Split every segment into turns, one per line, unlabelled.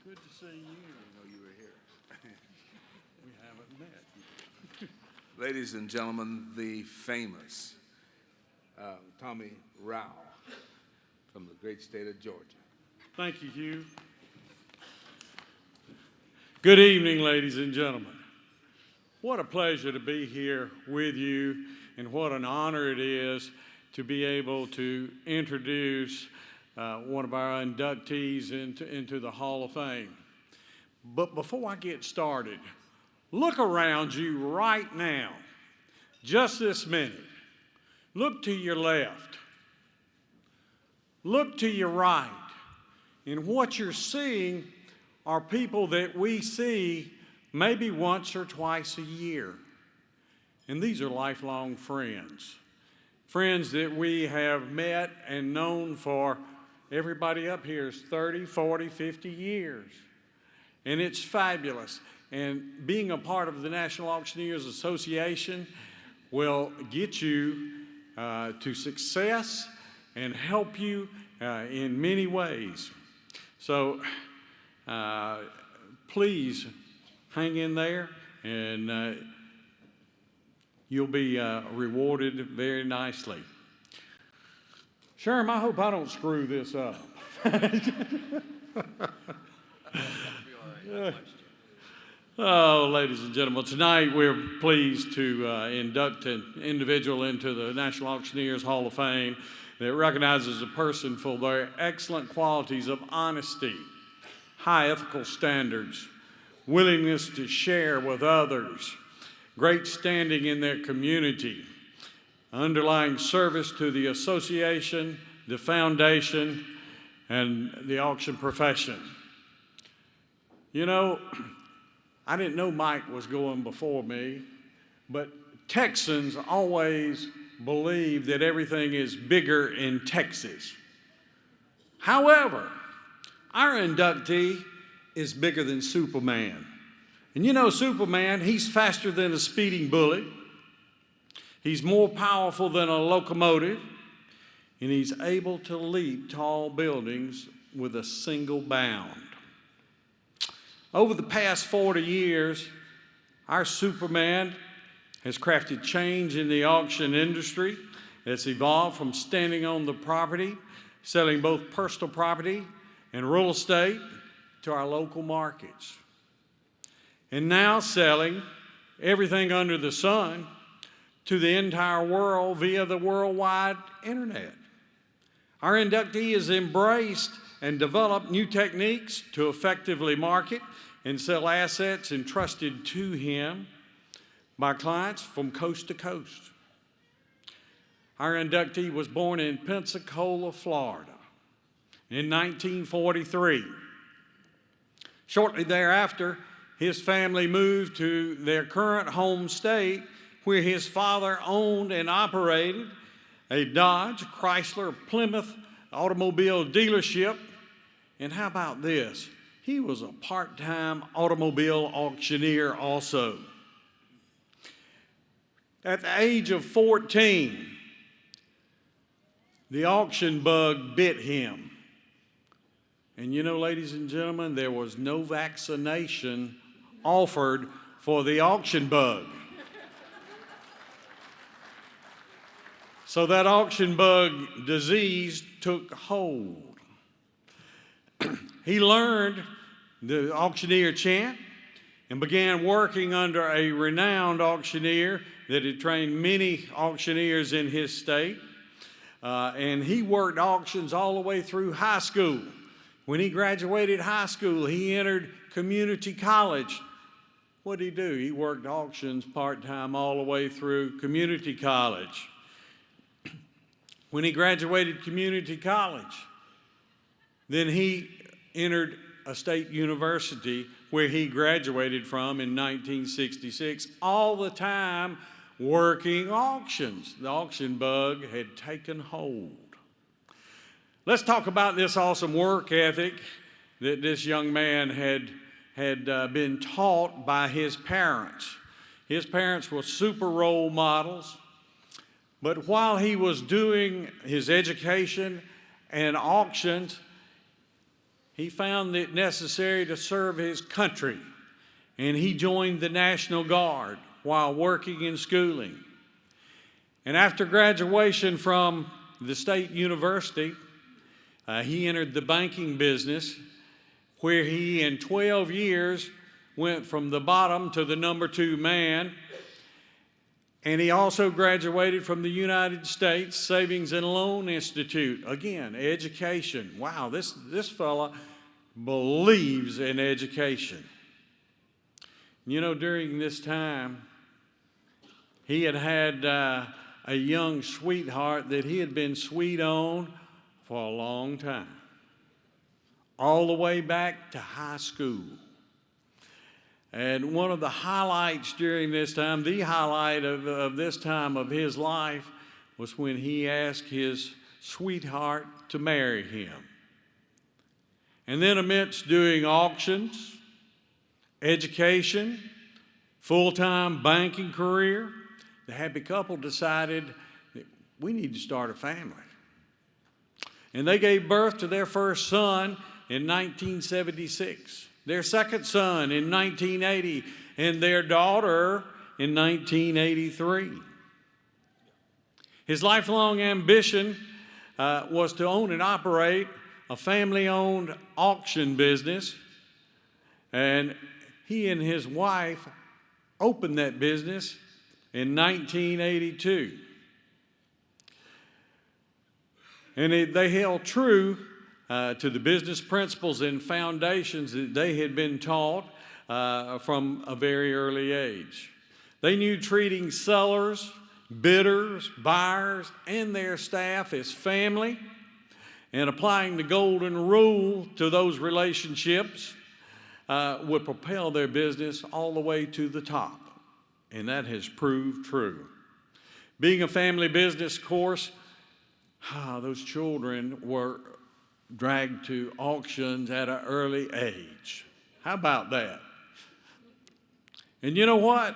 Good to see you. I know you were here. We haven't met.
Ladies and gentlemen, the famous Tommy Rao from the great state of Georgia.
Thank you, Hugh. Good evening, ladies and gentlemen. What a pleasure to be here with you, and what an honor it is to be able to introduce one of our inductees into the Hall of Fame. But before I get started, look around you right now, just this minute. Look to your left. Look to your right. And what you're seeing are people that we see maybe once or twice a year. And these are lifelong friends. Friends that we have met and known for, everybody up here is 30, 40, 50 years. And it's fabulous. And being a part of the National Auctioneers Association will get you to success and help you in many ways. So please hang in there, and you'll be rewarded very nicely. Sherm, I hope I don't screw this up. Oh, ladies and gentlemen, tonight we're pleased to induct an individual into the National Auctioneers Hall of Fame that recognizes a person for their excellent qualities of honesty, high ethical standards, willingness to share with others, great standing in their community, underlying service to the association, the foundation, and the auction profession. You know, I didn't know Mike was going before me, but Texans always believe that everything is bigger in Texas. However, our inductee is bigger than Superman. And you know Superman, he's faster than a speeding bullet. He's more powerful than a locomotive. And he's able to leap tall buildings with a single bound. Over the past 40 years, our Superman has crafted change in the auction industry that's evolved from standing on the property, selling both personal property and real estate to our local markets. And now selling everything under the sun to the entire world via the worldwide internet. Our inductee has embraced and developed new techniques to effectively market and sell assets entrusted to him by clients from coast to coast. Our inductee was born in Pensacola, Florida in 1943. Shortly thereafter, his family moved to their current home state, where his father owned and operated a Dodge, Chrysler, Plymouth automobile dealership. And how about this? He was a part-time automobile auctioneer also. At the age of 14, the auction bug bit him. And you know, ladies and gentlemen, there was no vaccination offered for the auction bug. So that auction bug disease took hold. He learned the auctioneer chant and began working under a renowned auctioneer that had trained many auctioneers in his state. And he worked auctions all the way through high school. When he graduated high school, he entered community college. What did he do? He worked auctions part-time all the way through community college. When he graduated community college, then he entered a state university where he graduated from in 1966, all the time working auctions. The auction bug had taken hold. Let's talk about this awesome work ethic that this young man had been taught by his parents. His parents were super role models, but while he was doing his education and auctions, he found it necessary to serve his country, and he joined the National Guard while working in schooling. And after graduation from the state university, he entered the banking business, where he, in 12 years, went from the bottom to the number 2 man. And he also graduated from the United States Savings and Loan Institute. Again, education. Wow, this fella believes in education. You know, during this time, he had a young sweetheart that he had been sweet on for a long time, all the way back to high school. And one of the highlights during this time, the highlight of this time of his life, was when he asked his sweetheart to marry him. And then amidst doing auctions, education, full-time banking career, the happy couple decided that we need to start a family. And they gave birth to their first son in 1976. Their second son in 1980, and their daughter in 1983. His lifelong ambition was to own and operate a family-owned auction business, and he and his wife opened that business in 1982. And they held true to the business principles and foundations that they had been taught from a very early age. They knew treating sellers, bidders, buyers, and their staff as family, and applying the golden rule to those relationships would propel their business all the way to the top. And that has proved true. Being a family business, of course, those children were dragged to auctions at an early age. How about that? And you know what?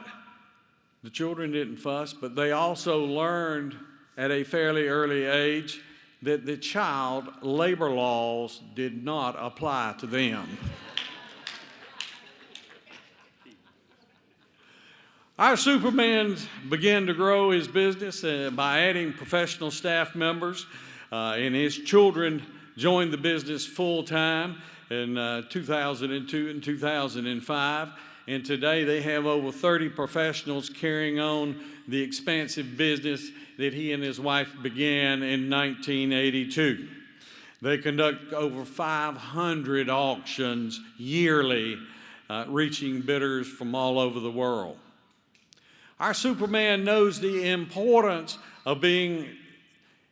The children didn't fuss, but they also learned at a fairly early age that the child labor laws did not apply to them. Our Superman began to grow his business by adding professional staff members, and his children joined the business full-time in 2002 and 2005. And today they have over 30 professionals carrying on the expansive business that he and his wife began in 1982. They conduct over 500 auctions yearly, reaching bidders from all over the world. Our Superman knows the importance of being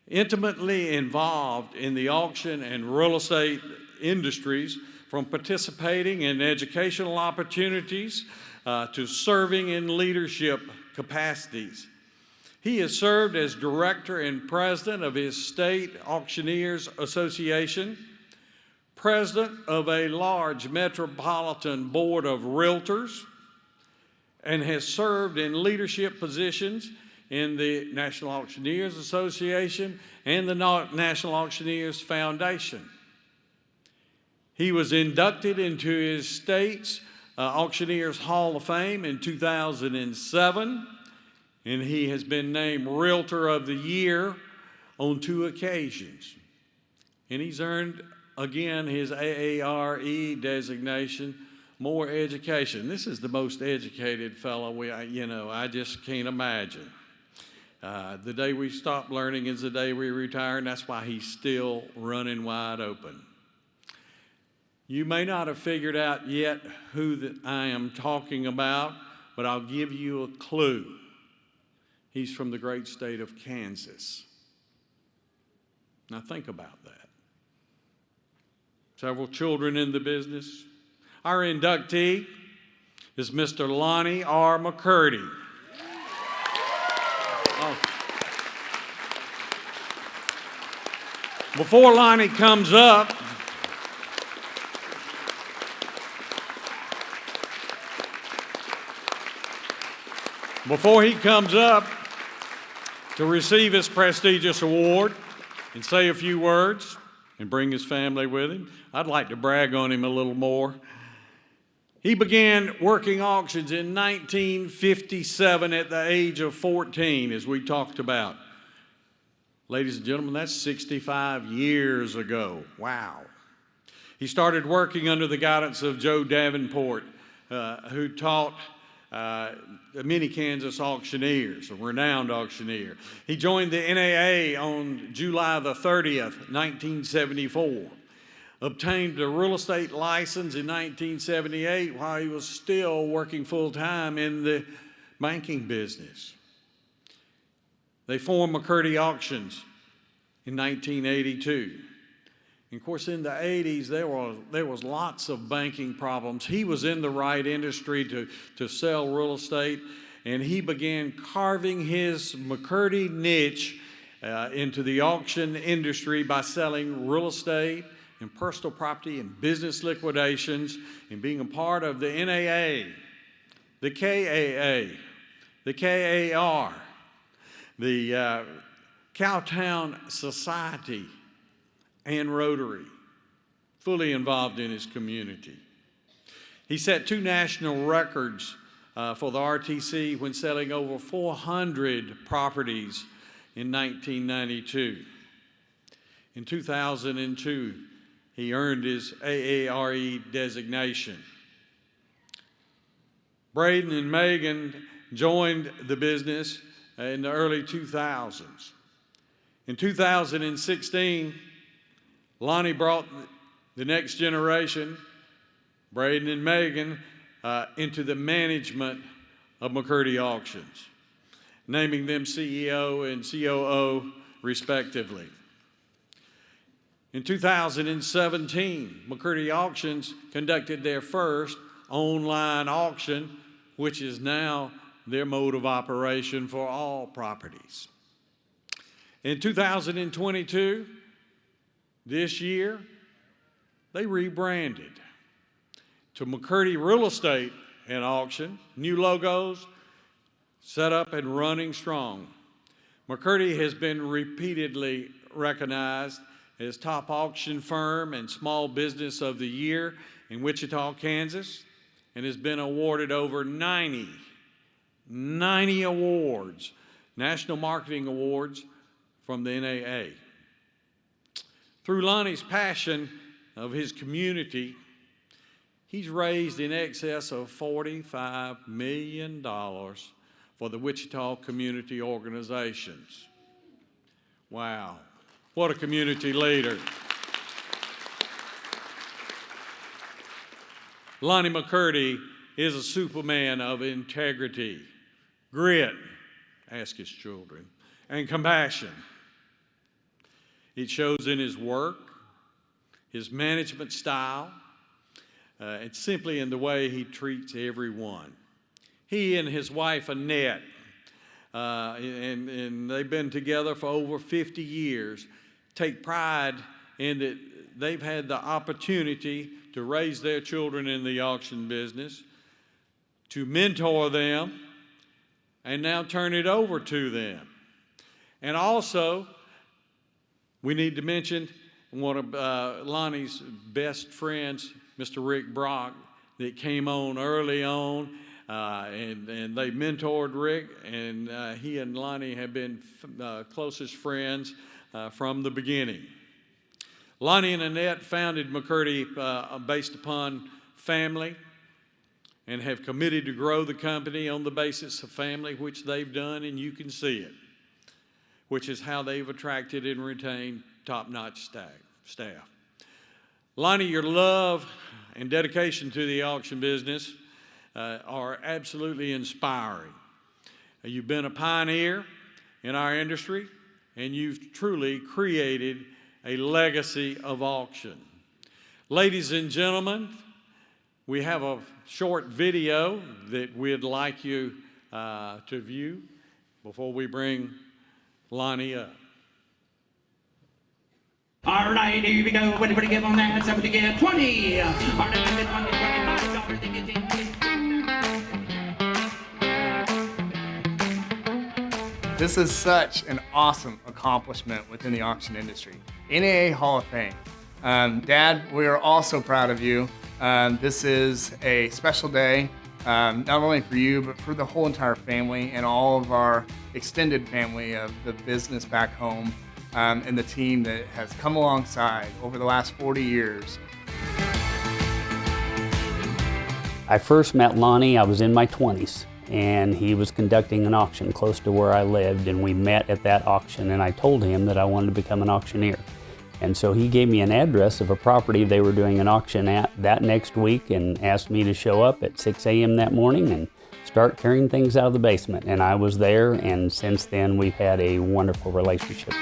intimately involved in the auction and real estate industries, from participating in educational opportunities to serving in leadership capacities. He has served as director and president of his state Auctioneers Association, president of a large metropolitan board of realtors, and has served in leadership positions in the National Auctioneers Association and the National Auctioneers Foundation. He was inducted into his state's Auctioneers Hall of Fame in 2007, and he has been named Realtor of the Year on 2 occasions. And he's earned, again, his AARE designation, more education. This is the most educated fellow I just can't imagine. The day we stop learning is the day we retire, and that's why he's still running wide open. You may not have figured out yet who I am talking about, but I'll give you a clue. He's from the great state of Kansas. Now think about that. Several children in the business. Our inductee is Mr. Lonny R. McCurdy. Oh. Before Lonny comes up, to receive his prestigious award and say a few words and bring his family with him, I'd like to brag on him a little more. He began working auctions in 1957 at the age of 14, as we talked about. Ladies and gentlemen, that's 65 years ago. Wow. He started working under the guidance of Joe Davenport, who taught many Kansas auctioneers, a renowned auctioneer. He joined the NAA on July the 30th, 1974. Obtained a real estate license in 1978 while he was still working full-time in the banking business. They formed McCurdy Auctions in 1982. And of course, in the 80s, there was lots of banking problems. He was in the right industry to sell real estate, and he began carving his McCurdy niche into the auction industry by selling real estate and personal property and business liquidations, and being a part of the NAA, the KAA, the KAR, the Cowtown Society, and Rotary, fully involved in his community. He set 2 national records for the RTC when selling over 400 properties in 1992. In 2002, he earned his AARE designation. Braden and Megan joined the business in the early 2000s. In 2016, Lonny brought the next generation, Braden and Megan, into the management of McCurdy Auctions, naming them CEO and COO respectively. In 2017, McCurdy Auctions conducted their first online auction, which is now their mode of operation for all properties. In 2022, this year, they rebranded to McCurdy Real Estate and Auction, new logos, set up and running strong. McCurdy has been repeatedly recognized as top auction firm and small business of the year in Wichita, Kansas, and has been awarded over 90 awards, national marketing awards from the NAA. Through Lonny's passion of his community, he's raised in excess of $45 million for the Wichita community organizations. Wow, what a community leader. Lonny McCurdy is a superman of integrity, grit, ask his children, and compassion. It shows in his work, his management style, and simply in the way he treats everyone. He and his wife, Annette, and they've been together for over 50 years, take pride in that they've had the opportunity to raise their children in the auction business, to mentor them, and now turn it over to them. And also, we need to mention one of Lonny's best friends, Mr. Rick Brock, that came on early on, and they mentored Rick, and he and Lonny have been closest friends from the beginning. Lonny and Annette founded McCurdy based upon family and have committed to grow the company on the basis of family, which they've done, and you can see it, which is how they've attracted and retained top-notch staff. Lonny, your love and dedication to the auction business are absolutely inspiring. You've been a pioneer in our industry, and you've truly created a legacy of auction. Ladies and gentlemen, we have a short video that we'd like you to view before we bring Lonny up.
All right, here we go. Everybody give on that. Somebody get 20. All right, 25.
This is such an awesome accomplishment within the auction industry. NAA Hall of Fame. Dad, we are all so proud of you. This is a special day, not only for you, but for the whole entire family and all of our extended family of the business back home, and the team that has come alongside over the last 40 years.
I first met Lonny, I was in my 20s, and he was conducting an auction close to where I lived, and we met at that auction, and I told him that I wanted to become an auctioneer. And so he gave me an address of a property they were doing an auction at that next week and asked me to show up at 6 a.m. that morning and start carrying things out of the basement. And I was there, and since then we've had a wonderful relationship.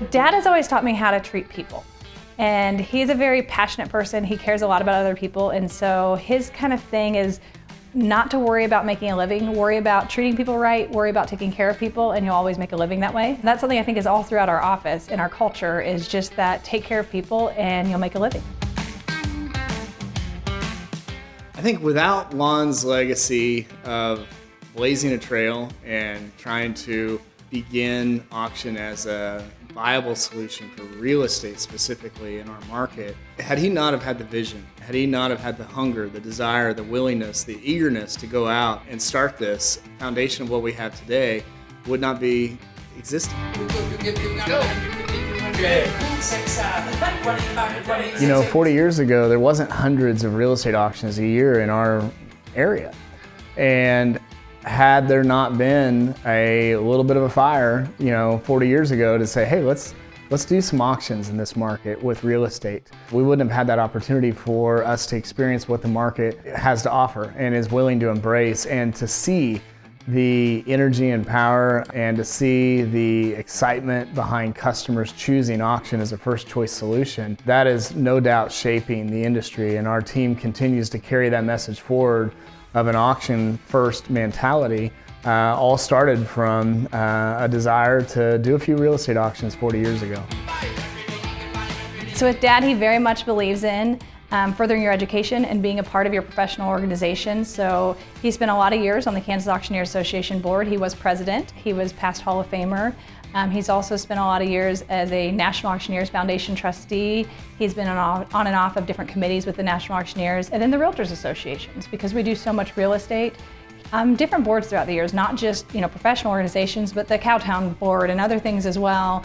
Dad has always taught me how to treat people. And he's a very passionate person. He cares a lot about other people. And so his kind of thing is not to worry about making a living, worry about treating people right, worry about taking care of people, and you'll always make a living that way. And that's something I think is all throughout our office and our culture, is just that take care of people and you'll make a living.
I think without Lon's legacy of blazing a trail and trying to begin auction as a viable solution for real estate specifically in our market, had he not have had the vision, had he not have had the hunger, the desire, the willingness, the eagerness to go out and start this, foundation of what we have today would not be existing. You know, 40 years ago, there wasn't hundreds of real estate auctions a year in our area. And had there not been a little bit of a fire, 40 years ago to say, hey, let's do some auctions in this market with real estate, we wouldn't have had that opportunity for us to experience what the market has to offer and is willing to embrace, and to see the energy and power and to see the excitement behind customers choosing auction as a first choice solution. That is no doubt shaping the industry, and our team continues to carry that message forward of an auction first mentality. All started from a desire to do a few real estate auctions 40 years ago.
So with Dad, he very much believes in furthering your education and being a part of your professional organization. So he spent a lot of years on the Kansas Auctioneers Association board. He was president, he was past Hall of Famer. He's also spent a lot of years as a National Auctioneers Foundation trustee. He's been on and off of different committees with the National Auctioneers and then the Realtors Associations, because we do so much real estate. Different boards throughout the years, not just professional organizations, but the Cowtown board and other things as well.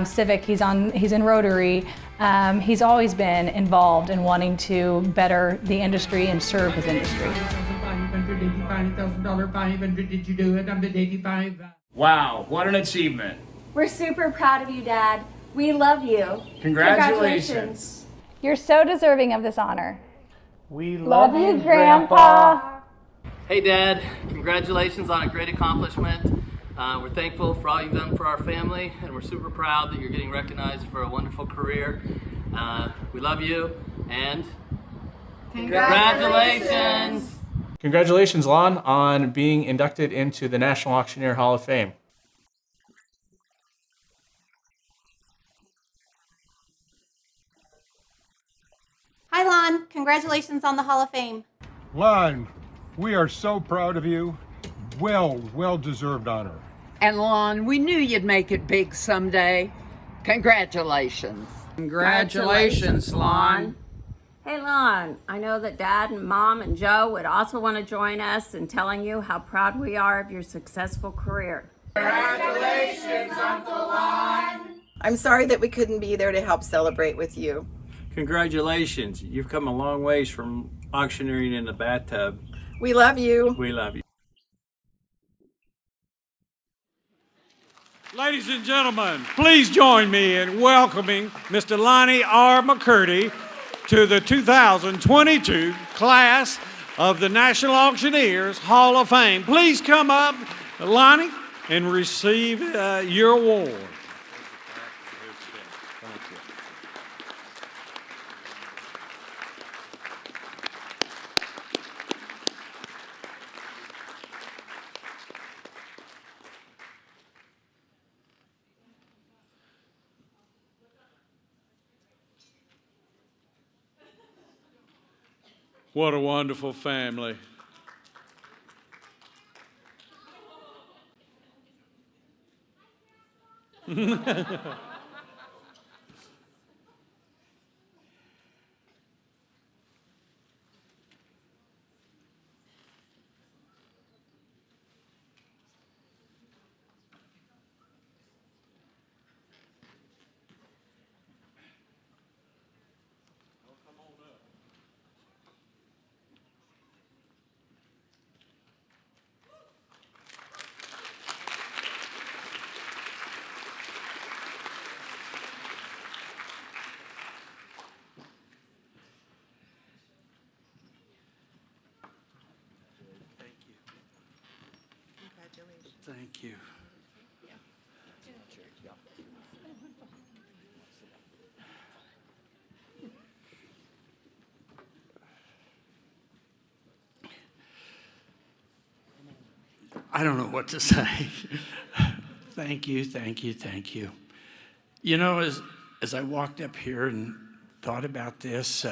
Civic, he's in Rotary. He's always been involved in wanting to better the industry and serve his industry.
$500, did you do it? I'm at 85.
Wow, what an achievement.
We're super proud of you, Dad. We love you.
Congratulations.
You're so deserving of this honor.
We
Love you, Grandpa.
Hey Dad, congratulations on a great accomplishment. We're thankful for all you've done for our family, and we're super proud that you're getting recognized for a wonderful career. We love you, and congratulations!
Congratulations, Lon, on being inducted into the National Auctioneer Hall of Fame.
Hi, Lon. Congratulations on the Hall of Fame.
Lon, we are so proud of you. Well-deserved honor.
And Lon, we knew you'd make it big someday. Congratulations.
Congratulations, Lon.
Hey, Lon. I know that Dad and Mom and Joe would also want to join us in telling you how proud we are of your successful career.
Congratulations, Uncle Lon.
I'm sorry that we couldn't be there to help celebrate with you.
Congratulations. You've come a long ways from auctioneering in the bathtub.
We love you.
We love you.
Ladies and gentlemen, please join me in welcoming Mr. Lonny R. McCurdy to the 2022 class of the National Auctioneers Hall of Fame. Please come up, Lonny, and receive your award. What a wonderful family.
Thank you. I don't know what to say. Thank you, thank you, thank you. You know, as I walked up here and thought about this,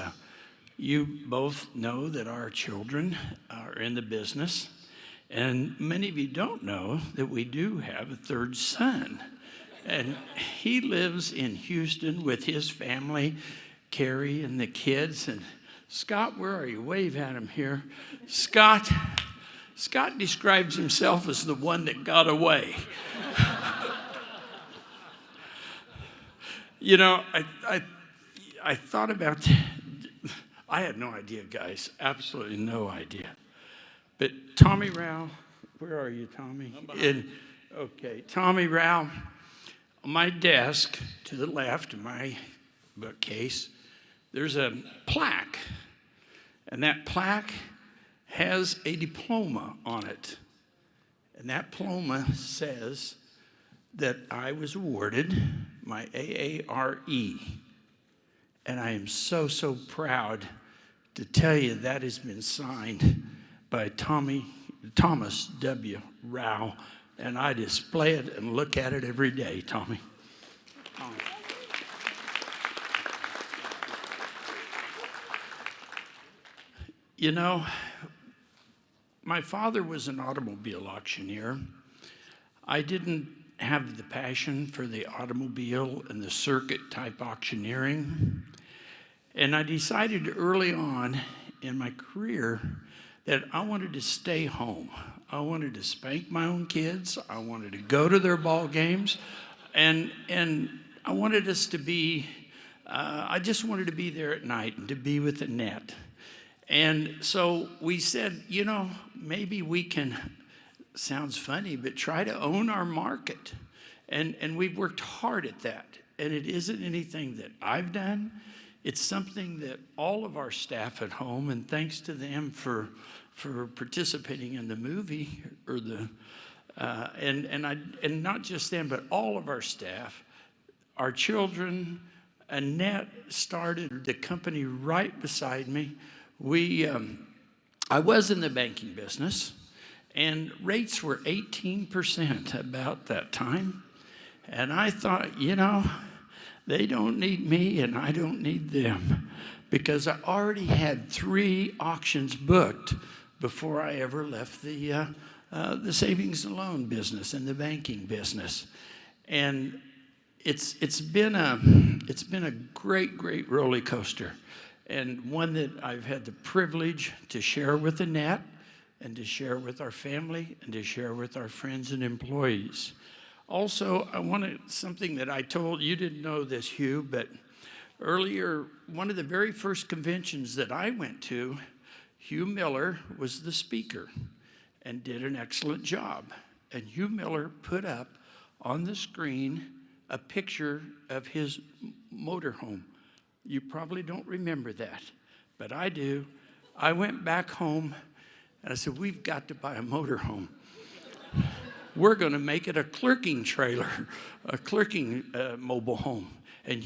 you both know that our children are in the business, and many of you don't know that we do have a third son. And he lives in Houston with his family, Carrie and the kids. And Scott, where are you? Wave at him here. Scott describes himself as the one that got away. You know, I thought about, I had no idea, guys, absolutely no idea. But Tommy Rao, where are you, Tommy? Okay, Tommy Rao, on my desk to the left of my bookcase, there's a plaque, and that plaque has a diploma on it. And that diploma says that I was awarded my AARE. And I am so, so proud to tell you that has been signed by Thomas W. Rao. And I display it and look at it every day, Tommy. You know, my father was an automobile auctioneer. I didn't have the passion for the automobile and the circuit type auctioneering. And I decided early on in my career that I wanted to stay home. I wanted to spank my own kids. I wanted to go to their ball games. And I wanted us to be, I just wanted to be there at night and to be with Annette. And so we said, you know, maybe we can, sounds funny, but try to own our market. And we've worked hard at that. And it isn't anything that I've done. It's something that all of our staff at home, and thanks to them for participating in the movie, or the and not just them, but all of our staff, our children. Annette started the company right beside me. I was in the banking business, and rates were 18% about that time. And I thought, you know, they don't need me and I don't need them, because I already had 3 auctions booked before I ever left the savings and loan business and the banking business. And it's been a great roller coaster, and one that I've had the privilege to share with Annette, and to share with our family, and to share with our friends and employees. Also, I wanted something that I told, you didn't know this, Hugh, but earlier, one of the very first conventions that I went to, Hugh Miller was the speaker and did an excellent job. And Hugh Miller put up on the screen a picture of his motorhome. You probably don't remember that, but I do. I went back home and I said, we've got to buy a motorhome. We're going to make it a clerking trailer, a clerking mobile home. And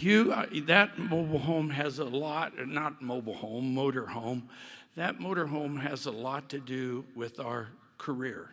that mobile home has a lot, not mobile home, motor home. That motor home has a lot to do with our career.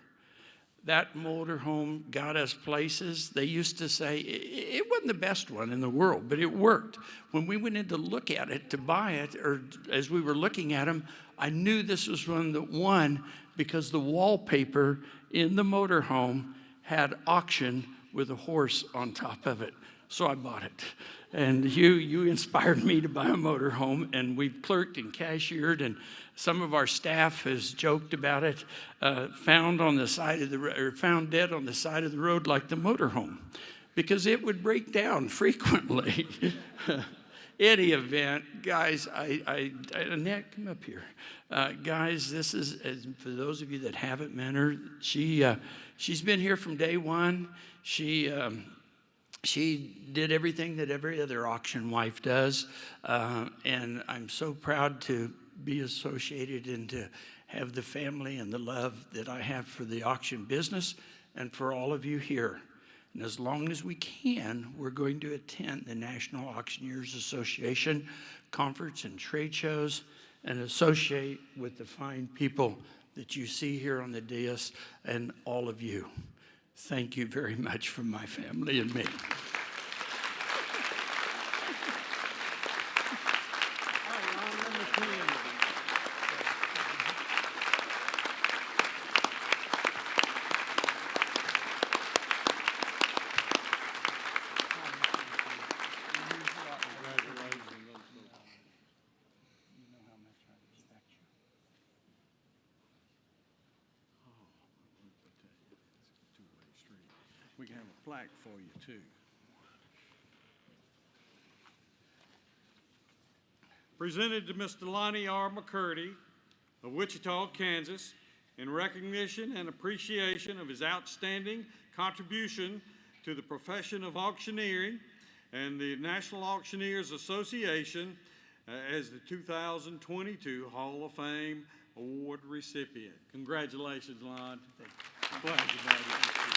That motor home got us places. They used to say it wasn't the best one in the world, but it worked. When we went in to look at it, to buy it, or as we were looking at them, I knew this was one that won, because the wallpaper in the motor home had auction with a horse on top of it. So I bought it. And you inspired me to buy a motor home, and we've clerked and cashiered, and some of our staff has joked about it, found dead on the side of the road like the motor home, because it would break down frequently. Any event, guys, Annette, come up here. Guys, this is, for those of you that haven't met her, she's been here from day one. She did everything that every other auction wife does, and I'm so proud to be associated and to have the family and the love that I have for the auction business and for all of you here. And as long as we can, we're going to attend the National Auctioneers Association conference and trade shows and associate with the fine people that you see here on the dais and all of you. Thank you very much from my family and me.
We can have a plaque for you, too. Presented to Mr. Lonny R. McCurdy of Wichita, Kansas, in recognition and appreciation of his outstanding contribution to the profession of auctioneering and the National Auctioneers Association as the 2022 Hall of Fame Award recipient. Congratulations, Lon. Pleasure, buddy.